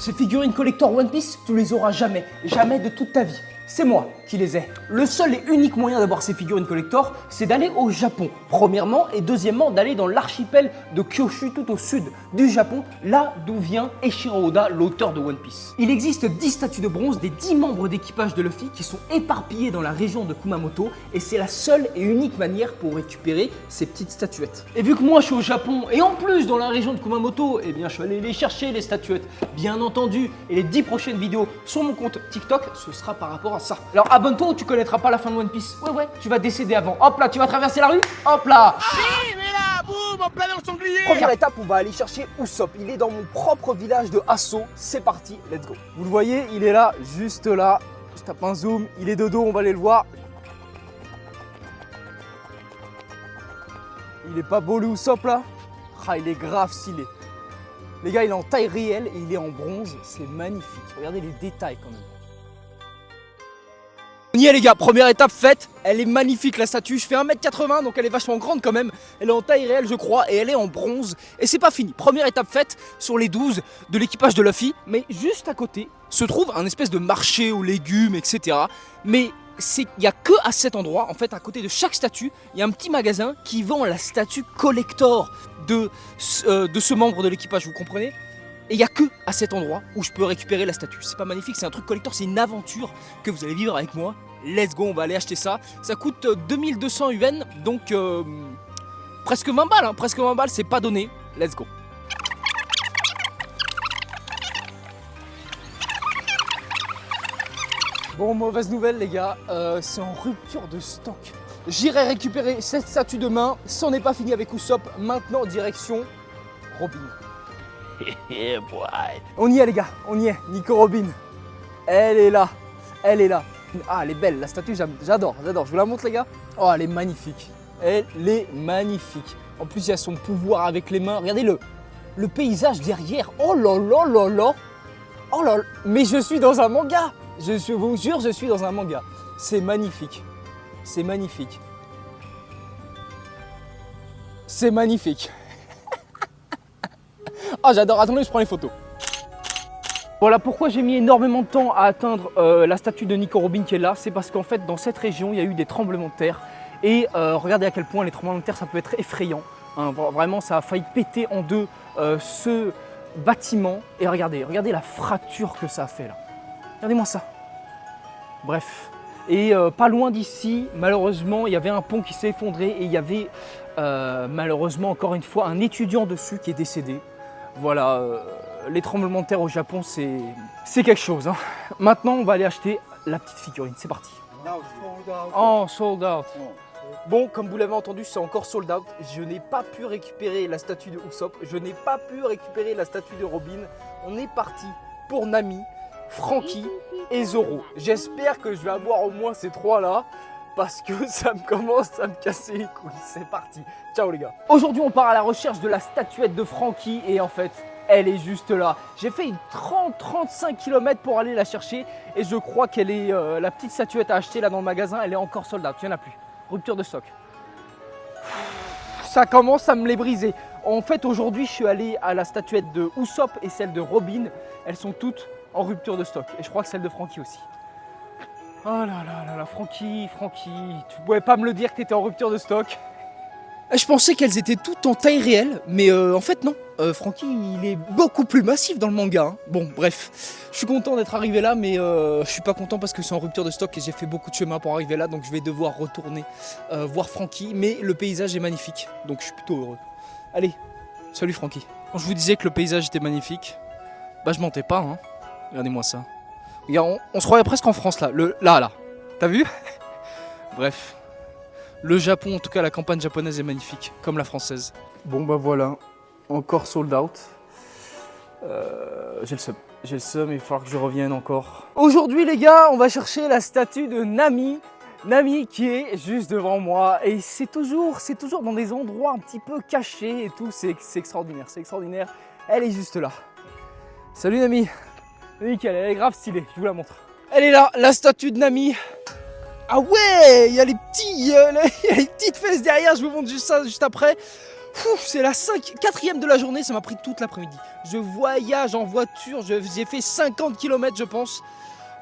Ces figurines collector One Piece, tu les auras jamais, jamais de toute ta vie. C'est moi qui les ai. Le seul et unique moyen d'avoir ces figurines collector, c'est d'aller au Japon, premièrement, et deuxièmement, d'aller dans l'archipel de Kyushu, tout au sud du Japon, là d'où vient Eiichiro Oda, l'auteur de One Piece. Il existe 10 statues de bronze des 10 membres d'équipage de Luffy qui sont éparpillées dans la région de Kumamoto, et c'est la seule et unique manière pour récupérer ces petites statuettes. Et vu que moi je suis au Japon, et en plus dans la région de Kumamoto, eh bien je suis allé les chercher les statuettes, bien entendu, et les 10 prochaines vidéos sur mon compte TikTok, ce sera par rapport à ça. Alors abonne-toi ou tu connaîtras pas la fin de One Piece. Ouais, tu vas décéder avant. Hop là, tu vas traverser la rue. Hop là. Si, mais là, boum, en plein dans le sanglier. Première étape, on va aller chercher Usopp. Il est dans mon propre village de Asso. C'est parti, let's go. Vous le voyez, il est là, juste là. Je tape un zoom, il est de dos, on va aller le voir. Il est pas beau le Usopp là? Ah, il est grave stylé. Les gars, il est en taille réelle et il est en bronze. C'est magnifique. Regardez les détails quand même. On y est les gars, première étape faite, elle est magnifique la statue, je fais 1m80 donc elle est vachement grande quand même, elle est en taille réelle je crois et elle est en bronze et c'est pas fini, première étape faite sur les 12 de l'équipage de Luffy, mais juste à côté se trouve un espèce de marché aux légumes etc, mais il n'y a que à cet endroit, en fait à côté de chaque statue, il y a un petit magasin qui vend la statue collector de ce membre de l'équipage, vous comprenez ? Et il n'y a que à cet endroit où je peux récupérer la statue. C'est pas magnifique, c'est un truc collector, c'est une aventure que vous allez vivre avec moi. Let's go, on va aller acheter ça. Ça coûte 2200 yuan, donc presque 20 balles, hein, presque 20 balles, c'est pas donné. Let's go. Bon, mauvaise nouvelle les gars, c'est en rupture de stock. J'irai récupérer cette statue demain, c'en est pas fini avec Usopp. Maintenant, direction Robin. Yeah, boy. On y est les gars, on y est, Nico Robin. Elle est là, elle est là. Ah, elle est belle, la statue, j'adore. Je vous la montre les gars. Oh, elle est magnifique. Elle est magnifique. En plus, il y a son pouvoir avec les mains. Regardez le paysage derrière. Oh là là là là. Oh là là. Mais je suis dans un manga. Je vous jure, je suis dans un manga. C'est magnifique. C'est magnifique. C'est magnifique. Ah, j'adore. Attendez, je prends les photos. Voilà pourquoi j'ai mis énormément de temps à atteindre la statue de Nico Robin qui est là. C'est parce qu'en fait, dans cette région, il y a eu des tremblements de terre. Et regardez à quel point les tremblements de terre, ça peut être effrayant. Hein, vraiment, ça a failli péter en deux ce bâtiment. Et regardez la fracture que ça a fait là. Regardez-moi ça. Bref. Et pas loin d'ici, malheureusement, il y avait un pont qui s'est effondré. Et il y avait malheureusement, encore une fois, un étudiant dessus qui est décédé. Voilà, les tremblements de terre au Japon, c'est quelque chose. Hein. Maintenant, on va aller acheter la petite figurine. C'est parti. Oh, sold out. Bon, comme vous l'avez entendu, c'est encore sold out. Je n'ai pas pu récupérer la statue de Usopp. Je n'ai pas pu récupérer la statue de Robin. On est parti pour Nami, Franky et Zoro. J'espère que je vais avoir au moins ces trois-là. Parce que ça me commence à me casser les couilles. C'est parti. Ciao les gars. Aujourd'hui, on part à la recherche de la statuette de Franky. Et en fait, elle est juste là. J'ai fait une 30-35 km pour aller la chercher. Et je crois qu'elle est la petite statuette à acheter là dans le magasin. Elle est encore sold out. Il n'y en a plus. Rupture de stock. Ça commence à me les briser. En fait, aujourd'hui, je suis allé à la statuette de Usopp et celle de Robin. Elles sont toutes en rupture de stock. Et je crois que celle de Franky aussi. Oh là là là là, Franky, tu pouvais pas me le dire que t'étais en rupture de stock? Je pensais qu'elles étaient toutes en taille réelle, mais en fait non. Franky, il est beaucoup plus massif dans le manga. Hein. Bon, bref, je suis content d'être arrivé là, mais je suis pas content parce que c'est en rupture de stock et j'ai fait beaucoup de chemin pour arriver là, donc je vais devoir retourner voir Franky. Mais le paysage est magnifique, donc je suis plutôt heureux. Allez, salut Franky. Quand je vous disais que le paysage était magnifique, bah je mentais pas, hein. Regardez-moi ça. Regarde, on se croyait presque en France là, là. T'as vu? Bref. Le Japon, en tout cas la campagne japonaise est magnifique, comme la française. Bon bah voilà, encore sold out. J'ai le seum, il va falloir que je revienne encore. Aujourd'hui les gars, on va chercher la statue de Nami. Nami qui est juste devant moi. Et c'est toujours dans des endroits un petit peu cachés et tout. C'est extraordinaire, c'est extraordinaire. Elle est juste là. Salut Nami. Nickel, elle est grave stylée, je vous la montre. Elle est là, la statue de Nami. Ah ouais, il y a les petites fesses derrière, je vous montre juste ça juste après. C'est la 4e de la journée, ça m'a pris toute l'après-midi. Je voyage en voiture, j'ai fait 50 km je pense.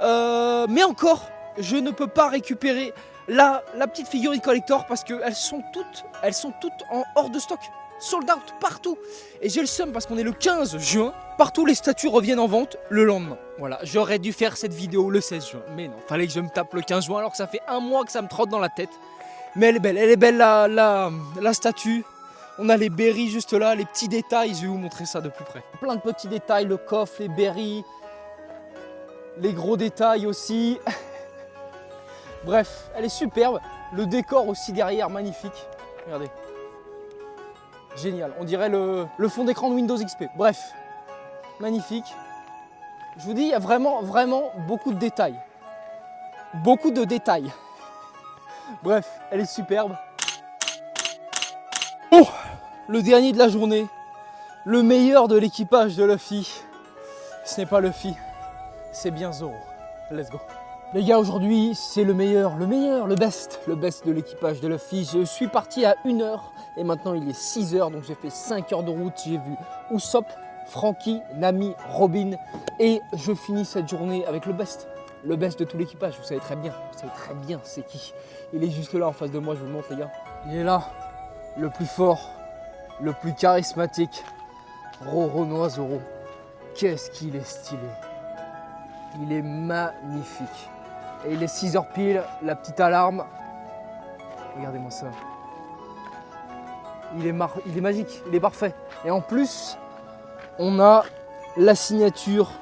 Mais encore, je ne peux pas récupérer la petite figurine collector parce qu'elles sont toutes en hors de stock. Sold out partout. Et j'ai le seum parce qu'on est le 15 juin. Partout les statues reviennent en vente le lendemain. Voilà, j'aurais dû faire cette vidéo le 16 juin. Mais non, fallait que je me tape le 15 juin alors que ça fait un mois que ça me trotte dans la tête. Mais elle est belle la statue. On a les berries juste là, les petits détails. Je vais vous montrer ça de plus près. Plein de petits détails, le coffre, les berries. Les gros détails aussi. Bref, elle est superbe. Le décor aussi derrière, magnifique. Regardez. Génial, on dirait le fond d'écran de Windows XP. Bref, magnifique. Je vous dis, il y a vraiment beaucoup de détails. Beaucoup de détails. Bref, elle est superbe. Oh, le dernier de la journée. Le meilleur de l'équipage de Luffy. Ce n'est pas Luffy, c'est bien Zoro. Let's go. Les gars, aujourd'hui, c'est le meilleur, le best de l'équipage de Luffy. Je suis parti à 1h et maintenant il est 6h, donc j'ai fait 5 heures de route. J'ai vu Usopp, Franky, Nami, Robin et je finis cette journée avec le best de tout l'équipage. Vous savez très bien c'est qui. Il est juste là en face de moi, je vous le montre les gars. Il est là, le plus fort, le plus charismatique, Roronoa Zoro. Qu'est-ce qu'il est stylé. Il est magnifique. Et il est 6h pile, la petite alarme. Regardez-moi ça. Il est magique, il est parfait. Et en plus, on a la signature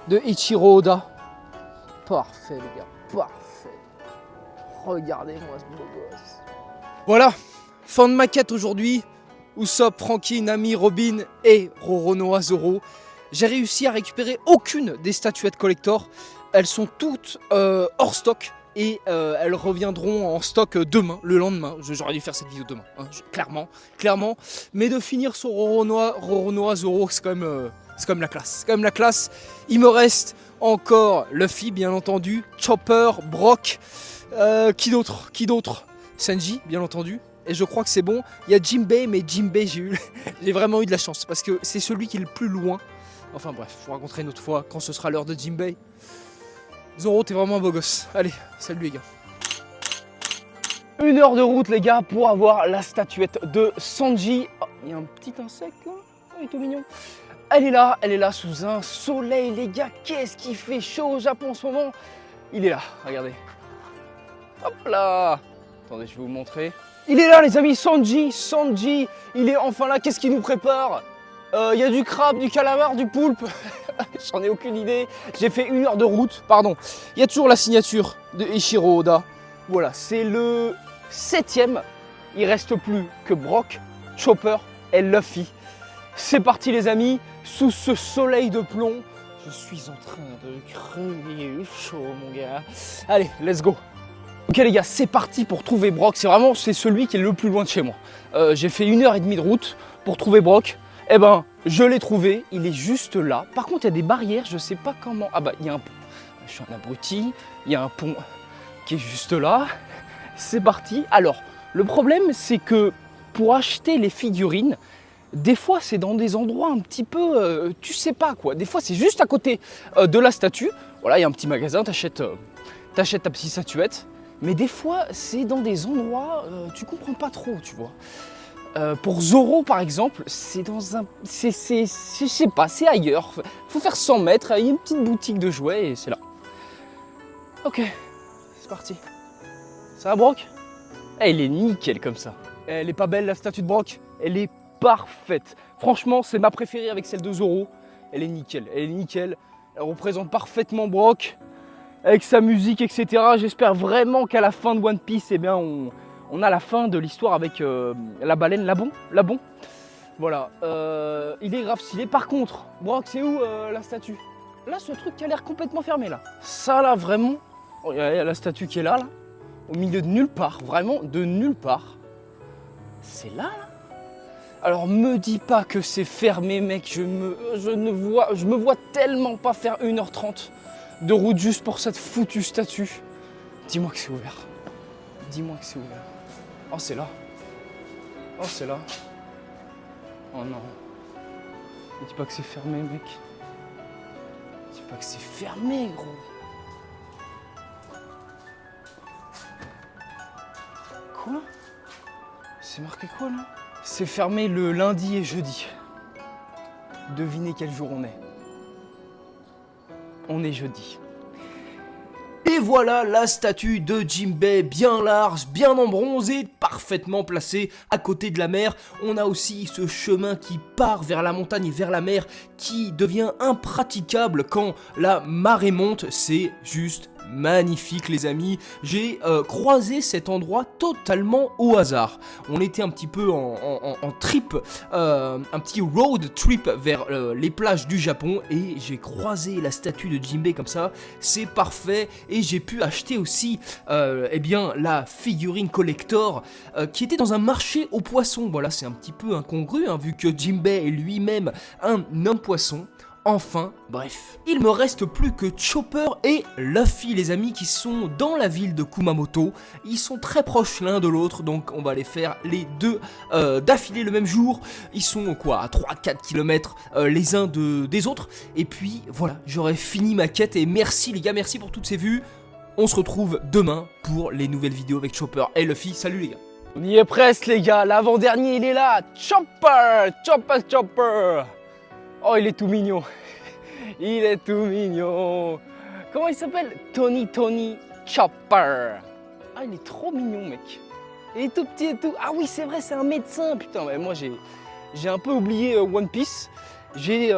de Ichiro Oda. Parfait les gars, parfait. Regardez-moi ce beau gosse. Voilà, fin de ma quête aujourd'hui. Usopp, Franky, Nami, Robin et Roronoa Zoro. J'ai réussi à récupérer aucune des statuettes collector. Elles sont toutes hors stock et elles reviendront en stock demain, le lendemain. J'aurais dû faire cette vidéo demain, hein, clairement. Mais de finir sur Roronoa Zoro, c'est quand même la classe. C'est quand même la classe. Il me reste encore Luffy, bien entendu, Chopper, Brock, qui d'autre Sanji, bien entendu. Et je crois que c'est bon. Il y a Jinbei, mais Jinbei, j'ai vraiment eu de la chance parce que c'est celui qui est le plus loin. Enfin bref, je vous raconterai une autre fois quand ce sera l'heure de Jinbei. Zoro, t'es vraiment un beau gosse. Allez, salut les gars. 1 heure de route les gars pour avoir la statuette de Sanji. Oh, il y a un petit insecte là. Oh, il est tout mignon. Elle est là sous un soleil les gars. Qu'est-ce qui fait chaud au Japon en ce moment? Il est là, regardez. Hop là. Attendez, je vais vous montrer. Il est là les amis, Sanji, il est enfin là. Qu'est-ce qu'il nous prépare? Il y a du crabe, du calamar, du poulpe. J'en ai aucune idée. J'ai fait 1 heure de route, pardon. Il y a toujours la signature de Ichiro Oda. Voilà, c'est le 7e. Il reste plus que Brock, Chopper et Luffy. C'est parti les amis, sous ce soleil de plomb. Je suis en train de crever chaud mon gars. Allez, let's go. Ok les gars, c'est parti pour trouver Brock. C'est celui qui est le plus loin de chez moi. J'ai fait 1h30 de route pour trouver Brock. Eh ben, je l'ai trouvé, il est juste là. Par contre, il y a des barrières, je sais pas comment. Ah bah, il y a un pont. Je suis un abruti. Il y a un pont qui est juste là. C'est parti. Alors, le problème, c'est que pour acheter les figurines, des fois, c'est dans des endroits un petit peu, tu sais pas quoi. Des fois, c'est juste à côté de la statue. Voilà, il y a un petit magasin, t'achètes ta petite statuette. Mais des fois, c'est dans des endroits, tu comprends pas trop, tu vois. Pour Zoro par exemple, c'est dans un... je sais pas, c'est ailleurs. Faut faire 100 mètres, il y a une petite boutique de jouets et c'est là. Ok, c'est parti. Ça va Brock? Il est nickel comme ça. Elle est pas belle la statue de Brock? Elle est parfaite. Franchement, c'est ma préférée avec celle de Zoro. Elle est nickel, Elle représente parfaitement Brock. Avec sa musique, etc. J'espère vraiment qu'à la fin de One Piece, eh bien, on a la fin de l'histoire avec la baleine Labon. Voilà, il est grave stylé. Par contre, Brock, c'est où la statue? Là, ce truc qui a l'air complètement fermé là. Ça là, vraiment, il y a la statue qui est là, au milieu de nulle part, vraiment de nulle part. C'est là. Alors me dis pas que c'est fermé mec, je me vois tellement pas faire 1h30 de route juste pour cette foutue statue. Dis-moi que c'est ouvert. Dis-moi que c'est ouvert. Oh c'est là. Oh c'est là. Oh non. Ne dis pas que c'est fermé, mec. Dis pas que c'est fermé, gros. Quoi? C'est marqué quoi là? C'est fermé le lundi et jeudi. Devinez quel jour on est. On est jeudi. Et voilà la statue de Jinbei, bien large, bien en bronze et parfaitement placée à côté de la mer. On a aussi ce chemin qui part vers la montagne et vers la mer qui devient impraticable quand la marée monte. C'est juste magnifique les amis. J'ai croisé cet endroit totalement au hasard. On était un petit peu en trip, un petit road trip vers les plages du Japon et j'ai croisé la statue de Jinbei comme ça. C'est parfait et j'ai pu acheter aussi eh bien, la figurine collector qui était dans un marché aux poissons. Voilà, c'est un petit peu incongru hein, vu que Jinbei est lui-même un homme poisson. Enfin, bref. Il me reste plus que Chopper et Luffy les amis qui sont dans la ville de Kumamoto. Ils sont très proches l'un de l'autre donc on va les faire les deux d'affilée le même jour. Ils sont quoi à 3-4 km les uns des autres. Et puis voilà, j'aurai fini ma quête et merci les gars, merci pour toutes ces vues. On se retrouve demain pour les nouvelles vidéos avec Chopper et Luffy. Salut les gars. On y est presque les gars, l'avant-dernier il est là. Chopper, Chopper, Chopper. Oh, il est tout mignon. Il est tout mignon. Comment il s'appelle? Tony Chopper. Ah, il est trop mignon, mec. Il est tout petit et tout. Ah oui, c'est vrai, c'est un médecin. Putain, mais moi, j'ai un peu oublié One Piece. J'ai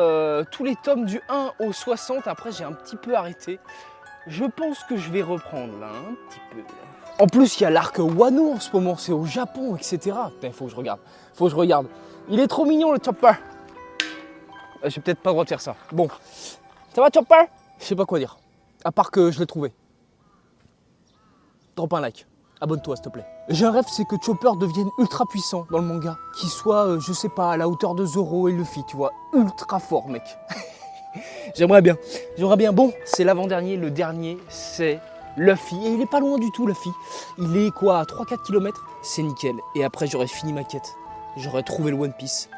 tous les tomes du 1 au 60. Après, j'ai un petit peu arrêté. Je pense que je vais reprendre, là, un petit peu. En plus, il y a l'arc Wano en ce moment. C'est au Japon, etc. Putain, il faut que je regarde. Faut que je regarde. Il est trop mignon, le Chopper. J'ai peut-être pas le droit de faire ça. Bon, ça va Chopper? Je sais pas quoi dire, à part que je l'ai trouvé. Drop un like, abonne-toi s'il te plaît. J'ai un rêve, c'est que Chopper devienne ultra puissant dans le manga. Qu'il soit, je sais pas, à la hauteur de Zoro et Luffy, tu vois. Ultra fort mec. J'aimerais bien. Bon, c'est l'avant-dernier, le dernier, c'est Luffy. Et il est pas loin du tout Luffy. Il est quoi, à 3-4 km? C'est nickel. Et après j'aurais fini ma quête. J'aurais trouvé le One Piece.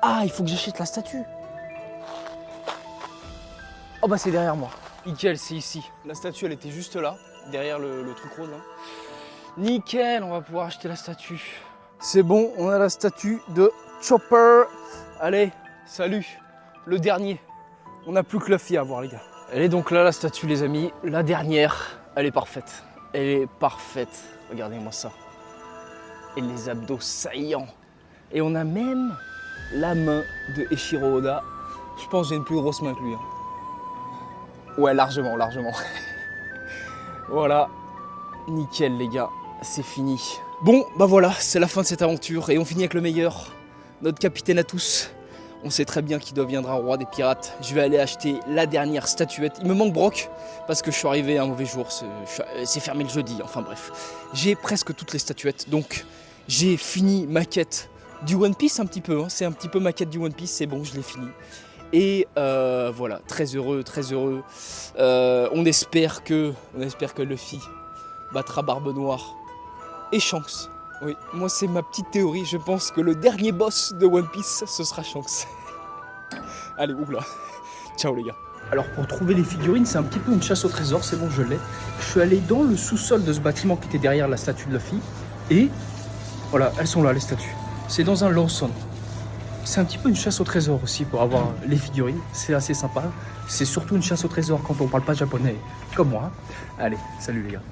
Ah, il faut que j'achète la statue. Oh bah c'est derrière moi. Nickel, c'est ici. La statue elle était juste là, derrière le truc rose là. Nickel, on va pouvoir acheter la statue. C'est bon, on a la statue de Chopper. Allez, salut, le dernier. On n'a plus que Luffy à voir les gars. Elle est donc là la statue les amis, la dernière. Elle est parfaite, elle est parfaite. Regardez-moi ça. Et les abdos saillants. Et on a même la main de Eiichiro Oda. Je pense que j'ai une plus grosse main que lui. Hein. Ouais, largement. Voilà, nickel les gars, c'est fini. Bon, bah voilà, c'est la fin de cette aventure et on finit avec le meilleur, notre capitaine à tous. On sait très bien qu'il deviendra roi des pirates. Je vais aller acheter la dernière statuette. Il me manque Brock parce que je suis arrivé à un mauvais jour, c'est fermé le jeudi, enfin bref. J'ai presque toutes les statuettes, donc j'ai fini ma quête du One Piece un petit peu. Hein. C'est un petit peu ma quête du One Piece, c'est bon, je l'ai fini. Et voilà, très heureux. On espère que Luffy battra Barbe Noire et Shanks. Oui, moi c'est ma petite théorie, je pense que le dernier boss de One Piece, ce sera Shanks. Allez, oula. Ciao les gars. Alors pour trouver les figurines, c'est un petit peu une chasse au trésor, c'est bon, je l'ai. Je suis allé dans le sous-sol de ce bâtiment qui était derrière la statue de Luffy. Et voilà, elles sont là les statues. C'est dans un Lawson. C'est un petit peu une chasse au trésor aussi pour avoir les figurines, c'est assez sympa. C'est surtout une chasse au trésor quand on parle pas japonais, comme moi. Allez, salut les gars.